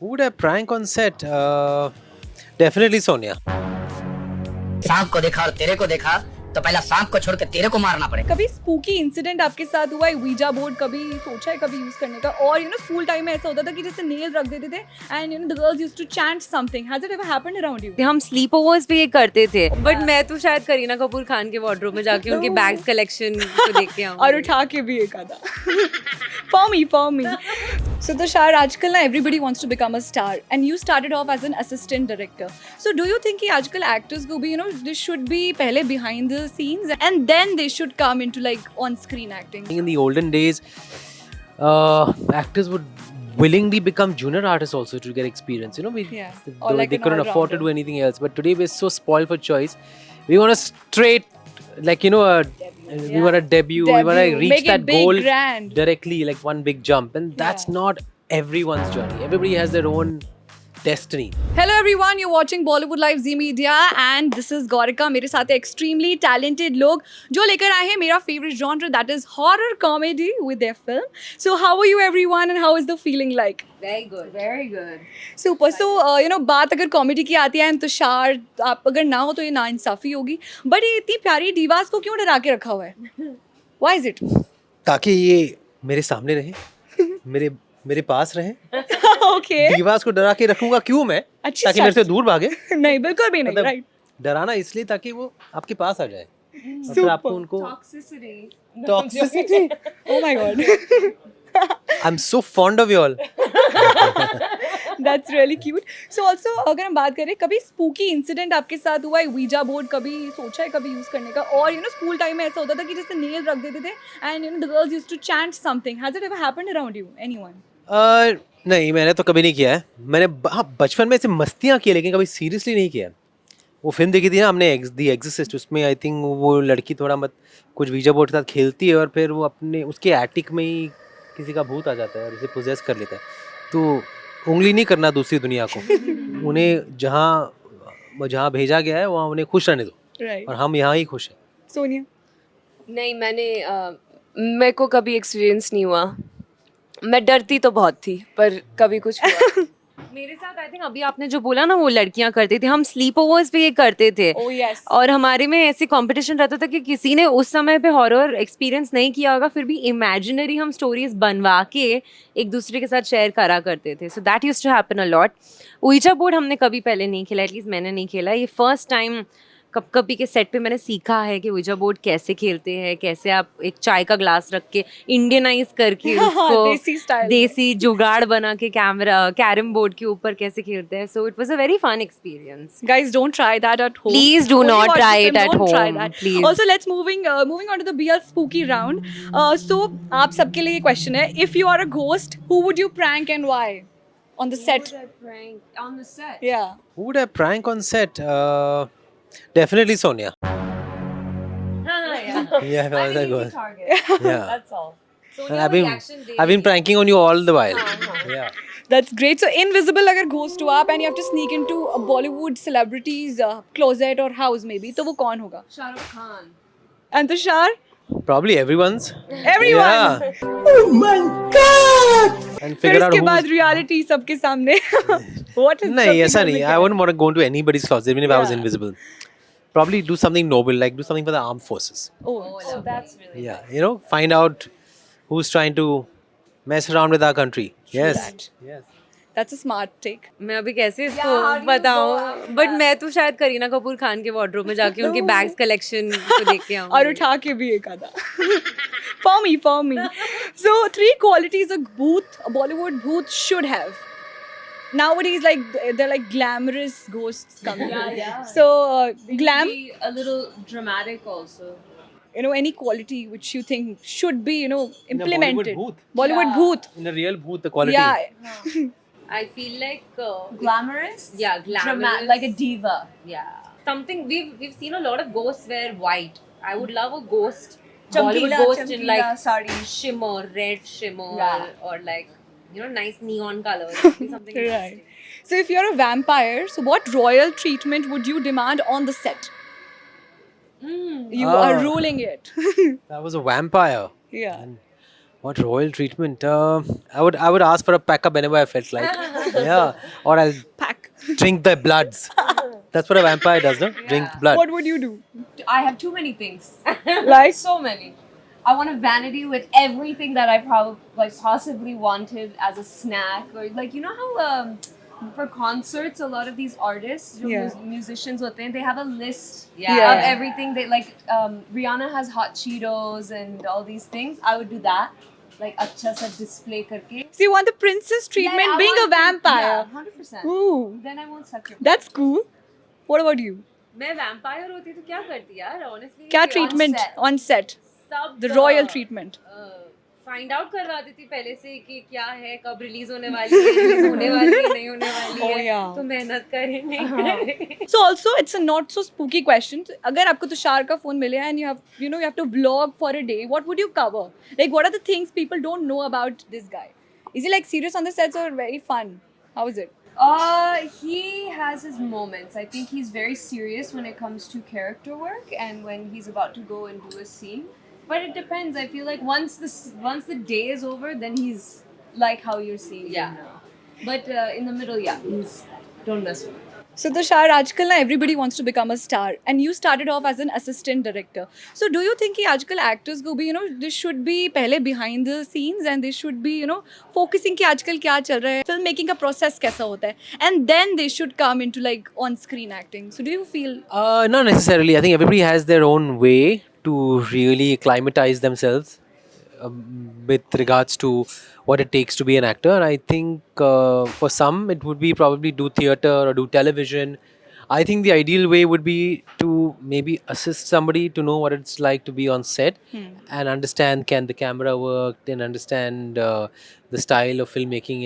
Who would I prank on set? Definitely Sonia. सांप को देखा और तेरे को देखा तो पहला सांप को छोड़ के तेरे को मारना पड़ेगा। कभी स्पूकी इंसिडेंट आपके साथ हुआ है? वीजा बोर्ड कभी सोचा है कभी यूज करने का? और स्कूल टाइम में ऐसा होता था कि जैसे नेल रख देते थे and the girls used to chant something. Has it ever happened around you? हम स्लीप ओवर्स भी ये करते थे, बट मैं तो शायद करीना कपूर खान के वार्डरोब में जाके उनके बैग्स कलेक्शन को देख के आऊँ और उठा के भी एक आधा for me. So Tushar, आजकल ना everybody wants to become a star and you started off as an assistant director. So do you think कि आजकल actors को भी they should be पहले behind the scenes and then they should come into like on screen acting? In the olden days, actors would willingly become junior artists also to get experience. Or like they couldn't afford to do anything else. But today we're so spoiled for choice. We want a straight, we want to debut. We want to reach Make that it big, goal grand. directly, like one big jump. And that's not everyone's journey. Everybody has their own destiny. Hello everyone, you're watching Bollywood Live Zee Media and this is Gaurika. मेरे साथ extremely talented लोग जो लेकर आए हैं मेरा favorite genre, that is horror comedy with their film. So how are you everyone and how is the feeling like? Very good. Super. So बात अगर कॉमेडी की आती है तुषार, आप अगर ना हो तो ये नाइंसाफी होगी, बट ये इतनी प्यारी दीवास को क्यों डरा के रखा हुआ है? Why is it? ताकि ये मेरे सामने रहे, मेरे पास रहे. Okay. दीवास को डरा के रखूंगा क्यों मैं? अच्छी ताकि मेरे से दूर भागे. नहीं, बिल्कुल भी नहीं. मतलब राइट. डराना इसलिए ताकि वो आपके पास आ जाए. और फिर Super. आपको उनको Toxicity. Oh my god. I'm so fond of you all. That's really cute. So also अगर हम बात करें कभी spooky incident आपके साथ हुआ है? वीजा बोर्ड कभी सोचा है कभी यूज करने का? और स्कूल टाइम में ऐसा होता था कि जैसे नेल रख देते थे and the girls used to chant something. Has it ever happened around you? Anyone? नहीं, मैंने तो कभी नहीं किया है. मैंने बचपन में ऐसे मस्तियाँ की, लेकिन कभी सीरियसली नहीं किया. वो फिल्म देखी थी ना हमने, द एग्जॉर्सिस्ट. उसमें आई थिंक वो लड़की थोड़ा कुछ वीजा बोर्ड के साथ खेलती है और फिर वो अपने उसके एटिक में ही किसी का भूत आ जाता है और उसे पोजेस कर लेता है. तो उंगली नहीं करना दूसरी दुनिया को. उन्हें जहाँ भेजा गया है वहाँ उन्हें खुश रहने दो. राइट. और हम यहाँ ही खुश हैं. सोनिया? नहीं, मेरे को कभी एक्सपीरियंस नहीं हुआ. मैं डरती तो बहुत थी पर कभी कुछ हुआ मेरे साथ. आई थिंक अभी आपने जो बोला ना वो लड़कियां करती थी, हम स्लीप ओवर्स भी ये करते थे. Oh yes. और हमारे में ऐसे कंपटीशन रहता था कि किसी ने उस समय पे हॉरर एक्सपीरियंस नहीं किया होगा, फिर भी इमेजिनरी हम स्टोरीज बनवा के एक दूसरे के साथ शेयर करा करते थे. So that used to happen a lot. ouija board हमने कभी पहले नहीं खेला, एटलीस्ट मैंने नहीं खेला. ये फर्स्ट टाइम कभी के सेट पे मैंने सीखा है कि ouija बोर्ड कैसे खेलते हैं, कैसे आप एक चाय का ग्लास रख के इंडियनाइज करके उसको देसी स्टाइल, देसी जुगाड़ बना के कैरम बोर्ड के ऊपर कैसे खेलते हैं. So it was a very fun experience. Guys, don't try that at home. Please do Only not watch try the it film, at don't try home, that. please. Also, let's moving on to the BL spooky round. So आप सबके लिए ये question है, if you are a ghost, who would you prank and why on the set? On the set. Yeah. Who would I prank on set? Definitely Sonia. Yeah, that goes. Yeah. That's all. And I've been pranking on you all the while. Yeah. That's great. So invisible अगर ghost हो आप and you have to sneak into a Bollywood celebrity's closet or house maybe, तो वो कौन होगा? Shahrukh Khan. And Tushar? Probably everyone's. Everyone. Yeah. Oh my God! And फिर figure out इसके बाद who's. reality सबके सामने. What is? नहीं, ऐसा नहीं. I wouldn't want to go into anybody's closet even if I was Yeah. invisible. Probably do something noble, like do something for the armed forces. Oh, so that's really. Yeah, find out who's trying to mess around with our country. Yes. that. Yes. That's a smart take. मैं अभी कैसे इसको बताऊं, but मैं तो शायद करीना कपूर खान के wardrobe में जाके उनके बैग्स कलेक्शन को देख के आऊँ. और उठा के भी एक आधा. For me. So 3 qualities a Bollywood booth should have. Nowadays, like they're like glamorous ghosts coming. Yeah. So glam. a little dramatic also. Any quality which you think should be implemented. Bollywood booth. Bollywood Yeah. booth. In a real booth, the quality. Yeah. I feel like Glamorous? yeah, glamorous. Like a diva. Yeah. Something we've seen a lot of ghosts wear white. I would love a ghost. Chamkila, Bollywood ghost in chamkila like sari. shimmer, red shimmer, Yeah. or like nice neon colors. Something Right. interesting. So if you're a vampire, so what royal treatment would you demand on the set? You are ruling it. That was a vampire. Yeah. And What royal treatment? I would ask for a pack up whenever I felt like. Yeah, or I'll Pack. drink the bloods. That's what a vampire does, no? Drink blood. What would you do? I have too many things. Like? So many. I want a vanity with everything that I possibly wanted as a snack, or like you know how for concerts a lot of these artists, जो Yeah. musicians होते हैं, they have a list Yeah. of everything. They like Rihanna has hot Cheetos and all these things. I would do that, like अच्छा सा display करके. So you want the princess treatment Then I being a want- vampire. Yeah, 100%. Ooh, Then I won't suck your. that's cool. What about you? मैं vampire होती तो क्या करती यार? Honestly. क्या on treatment set. on set? सब The royal treatment. Find out करवा देती पहले से कि क्या है, कब रिलीज होने वाली है, रिलीज होने वाली है, नहीं होने वाली Oh, है, yeah. तो मेहनत करें नहीं करें. So also it's a not so spooky question. अगर आपको तुषार का phone मिले and you have to vlog for a day, what would you cover? Like what are the things people don't know about this guy? Is he like serious on the sets or very fun? How is it? He has his moments. I think he's very serious when it comes to character work and when he's about to go and do a scene. But it depends. I feel like once the day is over, then he's like how you're seeing him now. But in the middle, yeah, don't mess with him. So Tushar, आजकल ना everybody wants to become a star, and you started off as an assistant director. So do you think कि आजकल actors को भी they should be पहले behind the scenes and they should be focusing कि आजकल क्या चल रहा है, film making का process कैसा होता है, and then they should come into like on screen acting. So do you feel? Not necessarily. I think everybody has their own way to really acclimatize themselves with regards to what it takes to be an actor. And I think for some it would be probably do theater or do television. I think the ideal way would be to maybe assist somebody to know what it's like to be on set and understand can the camera work, then understand the style of filmmaking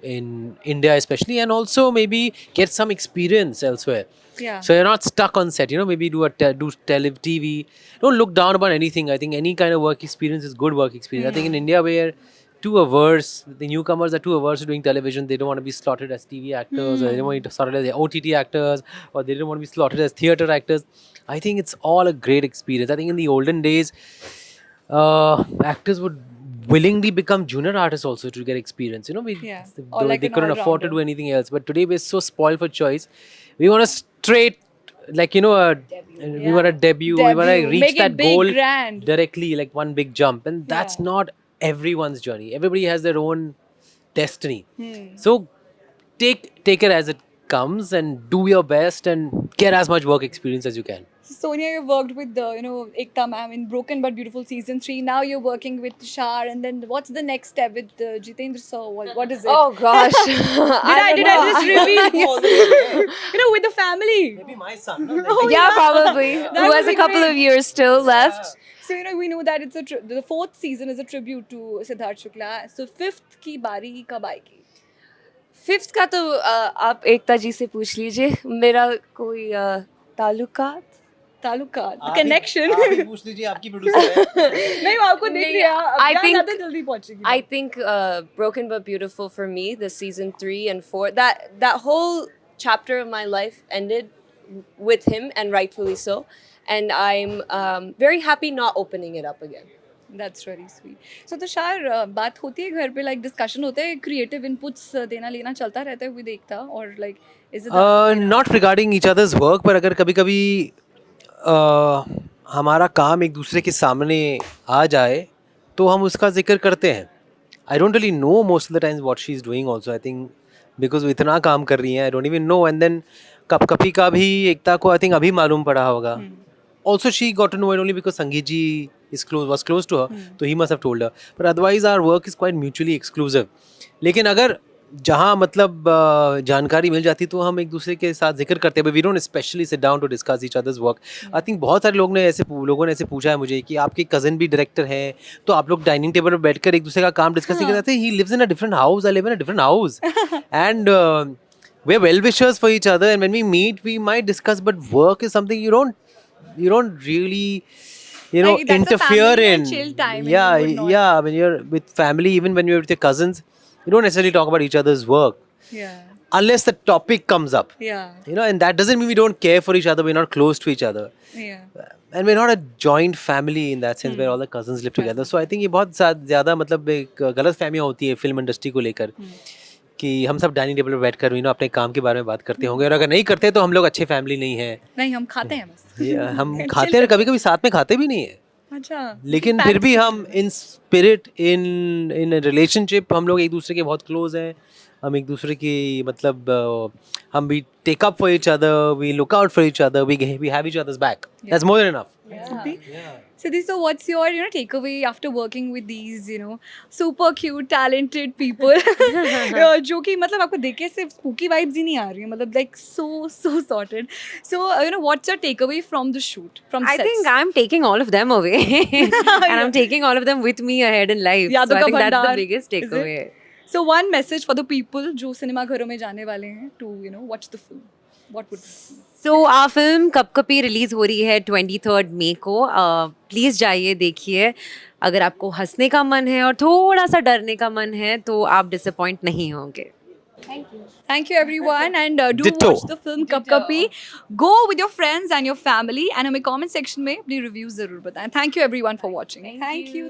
in India especially, and also maybe get some experience elsewhere. Yeah. So you're not stuck on set, maybe do TV. Don't look down upon anything. I think any kind of work experience is good work experience. I think in India where too averse, the newcomers are too averse to doing television. They don't want to be slotted as TV actors, or they don't want to be slotted as OTT actors, or they don't want to be slotted as theater actors. I think it's all a great experience. I think in the olden days, actors would willingly become junior artists also to get experience. Yeah. Or like they an couldn't afford to all-rounder. do anything else. But today we're so spoiled for choice. We want a straight, like we want a debut. We want to Debut. reach Make it that big, goal grand. directly, like one big jump, and that's Yeah. not everyone's journey. Everybody has their own destiny. Hmm. So take it as it comes and do your best and get as much work experience as you can. Sonia, you worked with the, Ekta ma'am in Broken But Beautiful season 3. Now you're working with Tushar, and then what's the next step with Jitendra sir? What is it? Oh gosh. Did I just reveal? With the family. Maybe my son. Yeah, probably. That Who would has be a couple great. of years still left. So we know that it's the 4th season is a tribute to Siddharth Shukla. So 5th की बारी कब आएगी? 5th का तो आप एकता जी से पूछ लीजिए. मेरा कोई ताल्लुकात. Taluka, the connection. पूछ लीजिए, आपकी प्रोड्यूसर है. नहीं, वो आपको देख नहीं, लिया. I अब think- ज़्यादा जल्दी पहुंचेगी. I think Broken But Beautiful for me, the season 3 and 4, that whole chapter of my life ended with him, and rightfully so. And I'm very happy not opening it up again. That's very sweet. So Tushar, बात होती है घर पे, like discussion होता है, creative inputs देना लेना चलता रहता है with Ekta, or like is it? Not regarding each other's work, पर अगर कभी-कभी हमारा काम एक दूसरे के सामने आ जाए तो हम उसका जिक्र करते हैं. I don't really know most of the times what she's doing also. I think because वो इतना काम कर रही हैं, I don't even know. And then कभी कभी एकता को I think अभी मालूम पड़ा होगा. Also she got to know it only because Sangeet ji was close to her, so he must have told her. But otherwise our work is quite mutually exclusive. लेकिन अगर जहाँ मतलब जानकारी मिल जाती तो हम एक दूसरे के साथ जिक्र करते हैं. We don't especially sit down to discuss each other's work. I think बहुत सारे लोगों ने ऐसे पूछा है मुझे कि आपके कज़न भी डायरेक्टर हैं, तो आप लोग डाइनिंग टेबल पर बैठकर एक दूसरे का काम डिस्कस नहीं करते. He lives in a different house, I live in a different house. And we're well-wishers for each other, and when we meet we might discuss, but work is something you don't really Like, that's a interfere family in. and chill time and Yeah, you would not- yeah. When you're with family, even when you're with your cousins, you don't necessarily talk about each other's work. Yeah. unless the topic comes up. Yeah. You know, and that doesn't mean we don't care for each other, we're not close to each other. Yeah. And we're not a joint family in that sense where all the cousins live together. So I think ये बहुत ज़्यादा मतलब एक गलत फहमियाँ होती है film industry को लेकर कि हम सब डाइनिंग टेबल पर बैठकर you know, अपने काम के बारे में बात करते होंगे, और अगर नहीं करते तो हम लोग अच्छे फैमिली नहीं हैं. नहीं, हम खाते हैं बस. हम खाते हैं, कभी कभी साथ में खाते भी नहीं है, अच्छा. लेकिन फिर भी हम इन स्पिरिट इन रिलेशनशिप हम लोग एक दूसरे के बहुत क्लोज हैं. हम एक दूसरे की मतलब हम भी take up for each other, we look out for each other, we have each other's back. That's more than enough. Siddhi, so what's your takeaway after working with these super cute talented people जो कि मतलब आपको देख के सिर्फ spooky vibes ही नहीं आ रही है, मतलब like so sorted. So what's your takeaway from the shoot, from I sets? think I'm taking all of them away and I'm taking all of them with me ahead in life. यादों So I का think that's the भंडार, biggest is it? takeaway. So one message for the people जो cinema घरों में जाने वाले हैं to watch the film. What would it be? So our film cup कपी रिलीज हो रही है 23rd मई को. प्लीज़ जाइए देखिए. अगर आपको हंसने का मन है और थोड़ा सा डरने का मन है तो आप डिसअपॉइंट नहीं होंगे. Thank you everyone, and do Ditto. watch the film Kap Kapi. Go with your friends and your family, and हमें comment section में अपनी reviews ज़रूर बताएं. Thank you everyone for watching. Thank you.